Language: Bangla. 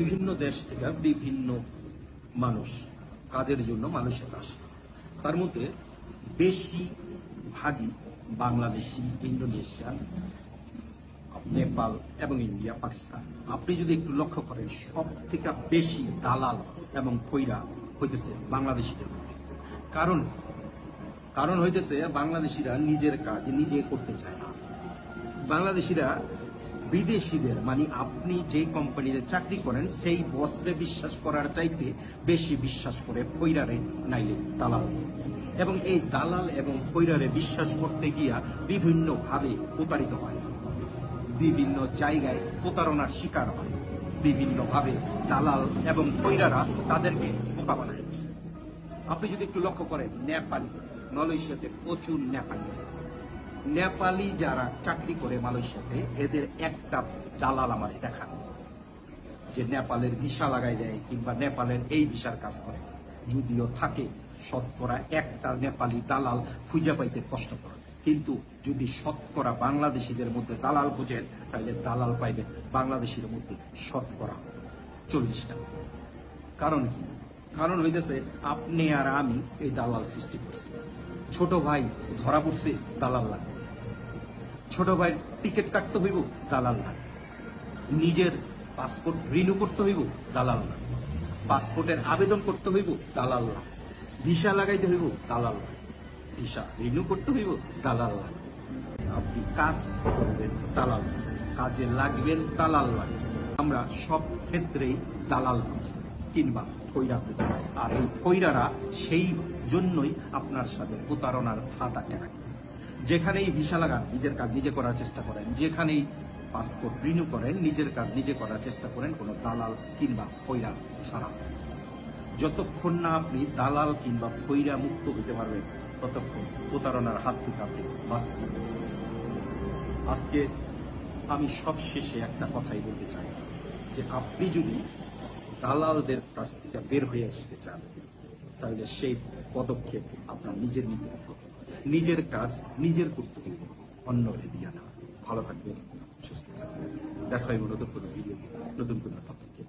বিভিন্ন দেশ থেকে বিভিন্ন মানুষ কাজের জন্য মালয়েশিয়াতে আসে। তার মধ্যে বেশিরভাগই বাংলাদেশি, ইন্দোনেশিয়ান, নেপাল এবং ইন্ডিয়া, পাকিস্তান। আপনি যদি একটু লক্ষ্য করেন, সব থেকে বেশি দালাল এবং ফইরা হইতেছে বাংলাদেশিদের মধ্যে। কারণ হইতেছে বাংলাদেশিরা নিজের কাজ নিজে করতে চায় না। বাংলাদেশিরা বিদেশিদের, মানে আপনি যে কোম্পানিতে চাকরি করেন সেই বসরে বিশ্বাস করার চাইতে বেশি বিশ্বাস করে ফইরারে, নাইলে দালাল। এবং এই দালাল এবং ফইরারে বিশ্বাস করতে গিয়া বিভিন্নভাবে প্রতারিত হয়, বিভিন্ন জায়গায় প্রতারণার শিকার হয়, বিভিন্নভাবে দালাল এবং ফইরারা তাদেরকে বোকা বানায়। আপনি যদি একটু লক্ষ্য করেন, নেপালি, মালয়েশিয়াতে প্রচুর নেপালি আছে। নেপালি যারা চাকরি করে মালয়েশিয়াতে, এদের একটা দালাল আমারে দেখান যে নেপালের ভিসা লাগাই দেয় কিংবা নেপালের এই ভিসার কাজ করে। যদিও থাকে, শতকরা একটা নেপালি দালাল খুঁজে পাইতে কষ্টকর। কিন্তু যদি শতকরা বাংলাদেশিদের মধ্যে দালাল খুঁজেন, তাহলে দালাল পাইবেন বাংলাদেশির মধ্যে শতকরা 40টা। কারণ কি? কারণ হইতেছে আপনি আর আমি এই দালাল সৃষ্টি করছি। ছোট ভাই ধরা পড়ছে, দালাল লাগে। ছোট ভাইয়ের টিকিট কাটতে হইব, দালাল লাগে। নিজের পাসপোর্ট রিনিউ করতে হইব, দালাল লাগে। পাসপোর্টের আবেদন করতে হইব, দালাল লাগে। ভিসা লাগাইতে হইব, দালাল লাগে। ভিসা রিনিউ করতে হইব, দালাল লাগে। আপনি কাজ করবেন, দালাল লাগে। কাজে লাগবেন, দালাল লাগে। আমরা সব ক্ষেত্রেই দালাল খুঁজি কিংবা ফইরা খুঁজি। আর এই ফইরারা সেই জন্যই আপনার সাথে প্রতারণার ফাঁদ আটকে রাখে। যেখানেই ভিসা লাগান, নিজের কাজ নিজে করার চেষ্টা করেন। যেখানেই পাসপোর্ট রিনিউ করেন, নিজের কাজ নিজে করার চেষ্টা করেন, কোনো দালাল কিংবা ফইরা ছাড়া। যতক্ষণ না আপনি দালাল কিংবা ফইরা মুক্ত হতে পারবেন, ততক্ষণ প্রতারণার হাত থেকে আপনি বাঁচতে পারবেন। আজকে আমি সবশেষে একটা কথাই বলতে চাই যে আপনি যদি দালালদের কাছ থেকে বের হয়ে আসতে চান, তাহলে সেই পদক্ষেপ আপনার নিজের নিতে হবে। নিজের কাজ নিজের করতে হবে, অন্যকে দিয়ে না। ভালো থাকবেন, সুস্থ থাকবেন। দেখা হইব নতুন কোনো ভিডিও, নতুন কোনো টপিকে।